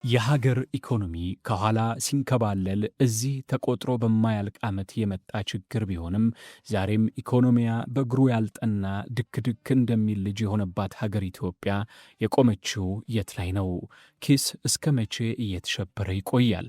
የሀገር ኢኮኖሚ ከኋላ ሲንከባለል እዚህ ተቆጥሮ በማያልቅ ዓመት የመጣ ችግር ቢሆንም ዛሬም ኢኮኖሚያ በእግሩ ያልጠና ድክ ድክ እንደሚል ልጅ የሆነባት ሀገር ኢትዮጵያ የቆመችው የት ላይ ነው? ኪስ እስከ መቼ እየተሸበረ ይቆያል?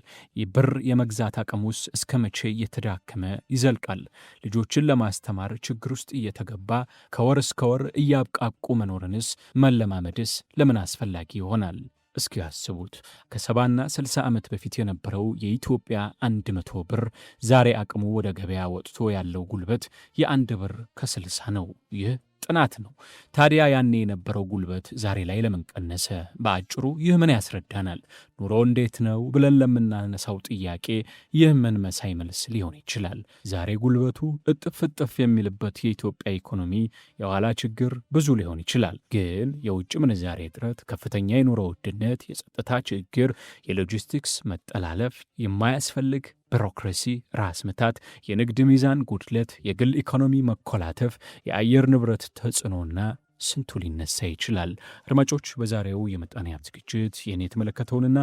ብር የመግዛት አቅሙስ እስከ መቼ እየተዳከመ ይዘልቃል? ልጆችን ለማስተማር ችግር ውስጥ እየተገባ ከወር እስከ ወር እያብቃቁ መኖርንስ መለማመድስ ለምን አስፈላጊ ይሆናል? እስኪ ያስቡት። ከ70ና 60 ዓመት በፊት የነበረው የኢትዮጵያ 100 ብር ዛሬ አቅሙ ወደ ገበያ ወጥቶ ያለው ጉልበት የአንድ ብር ከ60 ነው። ይህ ጥናት ነው። ታዲያ ያኔ የነበረው ጉልበት ዛሬ ላይ ለምን ቀነሰ? በአጭሩ ይህ ምን ያስረዳናል? ኑሮ እንዴት ነው ብለን ለምናነሳው ጥያቄ ይህ ምን መሳይ መልስ ሊሆን ይችላል? ዛሬ ጉልበቱ እጥፍ እጥፍ የሚልበት የኢትዮጵያ ኢኮኖሚ የኋላ ችግር ብዙ ሊሆን ይችላል። ግን የውጭ ምንዛሬ እጥረት፣ ከፍተኛ የኑሮ ውድነት፣ የጸጥታ ችግር፣ የሎጂስቲክስ መጠላለፍ፣ የማያስፈልግ ቢሮክራሲ፣ ራስ ምታት፣ የንግድ ሚዛን ጉድለት፣ የግል ኢኮኖሚ መኮላተፍ፣ የአየር ንብረት ተጽዕኖና ስንቱ ሊነሳ ይችላል። አድማጮች፣ በዛሬው የምጣኔ ሀብት ዝግጅት ይህን የተመለከተውንና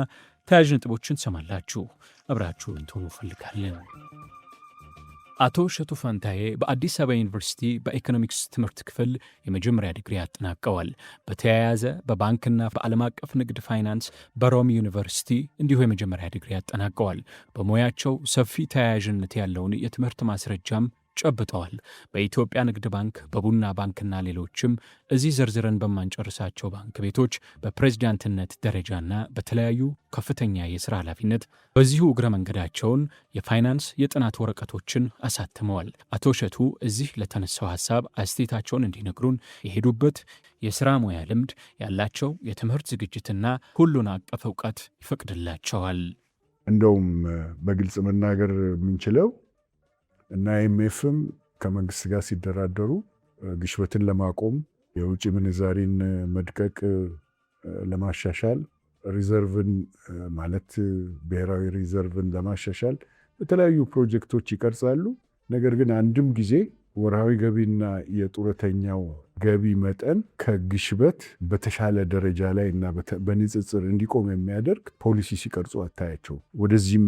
ተያያዥ ነጥቦችን ሰማላችሁ። አብራችሁን ትሆኑ እፈልጋለሁ። አቶ እሸቱ ፋንታዬ በአዲስ አበባ ዩኒቨርሲቲ በኢኮኖሚክስ ትምህርት ክፍል የመጀመሪያ ዲግሪ አጠናቀዋል። በተያያዘ በባንክና በዓለም አቀፍ ንግድ ፋይናንስ በሮም ዩኒቨርሲቲ እንዲሁ የመጀመሪያ ዲግሪ አጠናቀዋል። በሙያቸው ሰፊ ተያያዥነት ያለውን የትምህርት ማስረጃም ጨብጠዋል። በኢትዮጵያ ንግድ ባንክ፣ በቡና ባንክና ሌሎችም እዚህ ዝርዝረን በማንጨርሳቸው ባንክ ቤቶች በፕሬዝዳንትነት ደረጃና በተለያዩ ከፍተኛ የሥራ ኃላፊነት በዚሁ እግረ መንገዳቸውን የፋይናንስ የጥናት ወረቀቶችን አሳትመዋል። አቶ እሸቱ እዚህ ለተነሳው ሐሳብ አስተያየታቸውን እንዲነግሩን የሄዱበት የሥራ ሙያ ልምድ፣ ያላቸው የትምህርት ዝግጅትና ሁሉን አቀፍ እውቀት ይፈቅድላቸዋል። እንደውም በግልጽ መናገር የምንችለው እና አይኤምኤፍም ከመንግስት ጋር ሲደራደሩ ግሽበትን ለማቆም የውጭ ምንዛሪን መድቀቅ ለማሻሻል ሪዘርቭን ማለት ብሔራዊ ሪዘርቭን ለማሻሻል የተለያዩ ፕሮጀክቶች ይቀርጻሉ። ነገር ግን አንድም ጊዜ ወርሃዊ ገቢና የጡረተኛው ገቢ መጠን ከግሽበት በተሻለ ደረጃ ላይ እና በንጽጽር እንዲቆም የሚያደርግ ፖሊሲ ሲቀርጹ አታያቸው። ወደዚህም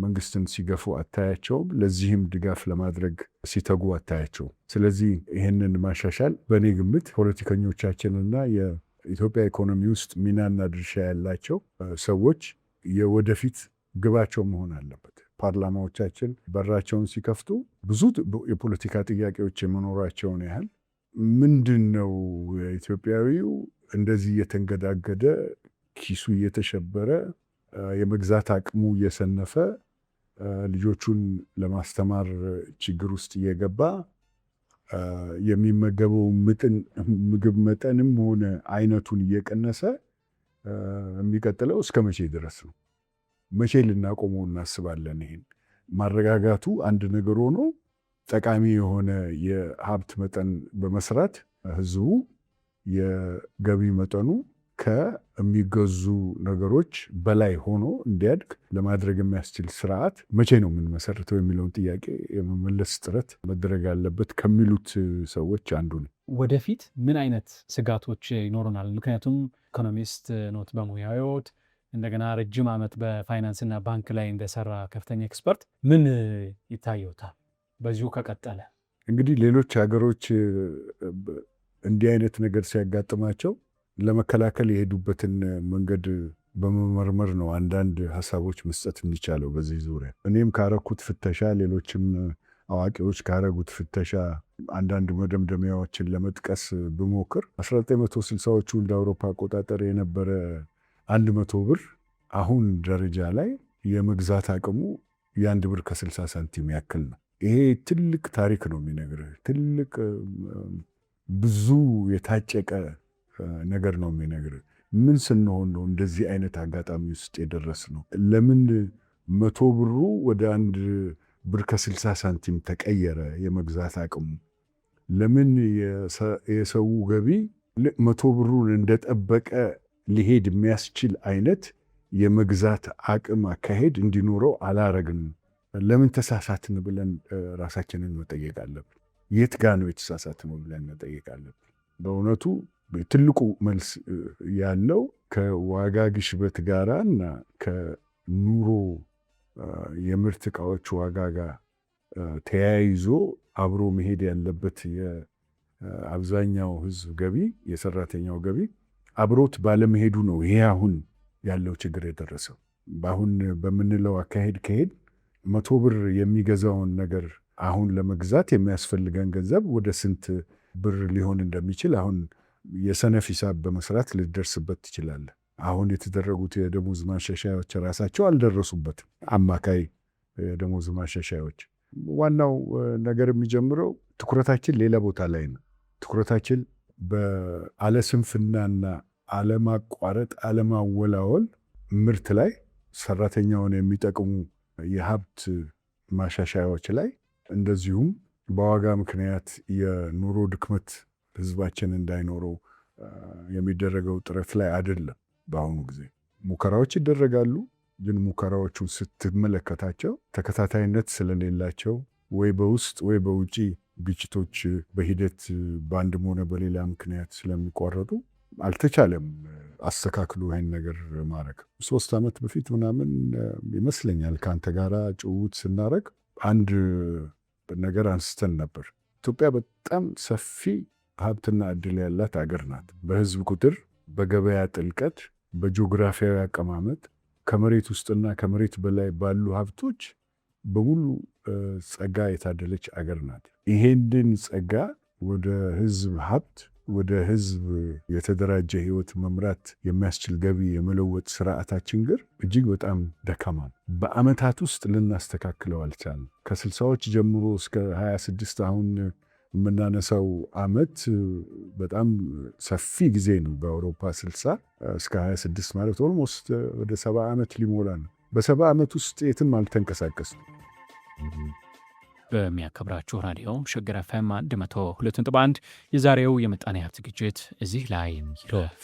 መንግስትን ሲገፉ አታያቸውም። ለዚህም ድጋፍ ለማድረግ ሲተጉ አታያቸው። ስለዚህ ይህንን ማሻሻል በእኔ ግምት ፖለቲከኞቻችንና የኢትዮጵያ ኢኮኖሚ ውስጥ ሚናና ድርሻ ያላቸው ሰዎች የወደፊት ግባቸው መሆን አለበት። ፓርላማዎቻችን በራቸውን ሲከፍቱ ብዙ የፖለቲካ ጥያቄዎች የመኖራቸውን ያህል ምንድን ነው ኢትዮጵያዊው እንደዚህ እየተንገዳገደ ኪሱ እየተሸበረ የመግዛት አቅሙ እየሰነፈ ልጆቹን ለማስተማር ችግር ውስጥ እየገባ የሚመገበው ምግብ መጠንም ሆነ አይነቱን እየቀነሰ የሚቀጥለው እስከ መቼ ድረስ ነው? መቼ ልናቆመው እናስባለን? ይሄን ማረጋጋቱ አንድ ነገር ሆኖ ጠቃሚ የሆነ የሀብት መጠን በመስራት ህዝቡ የገቢ መጠኑ ከሚገዙ ነገሮች በላይ ሆኖ እንዲያድግ ለማድረግ የሚያስችል ስርዓት መቼ ነው የምንመሰርተው የሚለውን ጥያቄ የመመለስ ጥረት መደረግ አለበት ከሚሉት ሰዎች አንዱ ነው። ወደፊት ምን አይነት ስጋቶች ይኖሩናል? ምክንያቱም ኢኮኖሚስት ኖት በሙያዎት፣ እንደገና ረጅም ዓመት በፋይናንስና ባንክ ላይ እንደሰራ ከፍተኛ ኤክስፐርት ምን ይታየውታል በዚሁ ከቀጠለ? እንግዲህ ሌሎች ሀገሮች እንዲህ አይነት ነገር ሲያጋጥማቸው ለመከላከል የሄዱበትን መንገድ በመመርመር ነው አንዳንድ ሀሳቦች መስጠት የሚቻለው በዚህ ዙሪያ። እኔም ካረኩት ፍተሻ፣ ሌሎችም አዋቂዎች ካረጉት ፍተሻ አንዳንድ መደምደሚያዎችን ለመጥቀስ ብሞክር 1960ዎቹ እንደ አውሮፓ አቆጣጠር የነበረ 100 ብር አሁን ደረጃ ላይ የመግዛት አቅሙ የ1 ብር ከ60 ሳንቲም ያክል ነው። ይሄ ትልቅ ታሪክ ነው የሚነግርህ። ትልቅ ብዙ የታጨቀ ነገር ነው የሚነግርህ። ምን ስንሆን ነው እንደዚህ አይነት አጋጣሚ ውስጥ የደረስ ነው? ለምን 100 ብሩ ወደ 1 ብር ከ60 ሳንቲም ተቀየረ የመግዛት አቅሙ? ለምን የሰው ገቢ 100 ብሩን እንደጠበቀ ሊሄድ የሚያስችል አይነት የመግዛት አቅም አካሄድ እንዲኖረው አላረግንም? ለምን ተሳሳትን ብለን ራሳችንን መጠየቅ አለብን። የት ጋ ነው የተሳሳትነው ብለን መጠየቅ አለብን። በእውነቱ ትልቁ መልስ ያለው ከዋጋ ግሽበት ጋራ እና ከኑሮ የምርት ዕቃዎች ዋጋ ጋር ተያይዞ አብሮ መሄድ ያለበት የአብዛኛው ሕዝብ ገቢ፣ የሰራተኛው ገቢ አብሮት ባለመሄዱ ነው ይሄ አሁን ያለው ችግር የደረሰው። በአሁን በምንለው አካሄድ ከሄድ 100 ብር የሚገዛውን ነገር አሁን ለመግዛት የሚያስፈልገን ገንዘብ ወደ ስንት ብር ሊሆን እንደሚችል አሁን የሰነፍ ሂሳብ በመስራት ልደርስበት ትችላለህ። አሁን የተደረጉት የደሞዝ ማሻሻያዎች ራሳቸው አልደረሱበትም። አማካይ የደሞዝ ማሻሻያዎች ዋናው ነገር የሚጀምረው ትኩረታችን ሌላ ቦታ ላይ ነው። ትኩረታችን በአለስንፍናና አለማቋረጥ አለማወላወል ምርት ላይ ሰራተኛውን የሚጠቅሙ የሀብት ማሻሻያዎች ላይ እንደዚሁም በዋጋ ምክንያት የኑሮ ድክመት ህዝባችን እንዳይኖረው የሚደረገው ጥረት ላይ አይደለም። በአሁኑ ጊዜ ሙከራዎች ይደረጋሉ፣ ግን ሙከራዎቹን ስትመለከታቸው ተከታታይነት ስለሌላቸው ወይ በውስጥ ወይ በውጪ ግጭቶች በሂደት በአንድም ሆነ በሌላ ምክንያት ስለሚቋረጡ አልተቻለም አስተካክሉ ይህን ነገር ማድረግ። 3 ዓመት በፊት ምናምን ይመስለኛል ከአንተ ጋራ ጭውውት ስናደርግ አንድ ነገር አንስተን ነበር። ኢትዮጵያ በጣም ሰፊ ሀብትና እድል ያላት ሀገር ናት። በህዝብ ቁጥር፣ በገበያ ጥልቀት፣ በጂኦግራፊያዊ አቀማመጥ ከመሬት ውስጥና ከመሬት በላይ ባሉ ሀብቶች በሙሉ ጸጋ የታደለች አገር ናት። ይሄንን ጸጋ ወደ ህዝብ ሀብት፣ ወደ ህዝብ የተደራጀ ህይወት መምራት የሚያስችል ገቢ የመለወጥ ስርዓታችን ግን እጅግ በጣም ደካማ ነው። በአመታት ውስጥ ልናስተካክለው አልቻልንም። ከ60ዎች ጀምሮ እስከ 26 አሁን የምናነሳው አመት በጣም ሰፊ ጊዜ ነው። በአውሮፓ 60 እስከ 26 ማለት ኦልሞስት ወደ 70 ዓመት ሊሞላ ነው። በ70 ዓመት ውስጥ የትም አልተንቀሳቀስም። በሚያከብራችሁ ራዲዮ ሸገር ኤፍኤም 102.1 የዛሬው የምጣኔ ሀብት ዝግጅት እዚህ ላይ ይረፍ።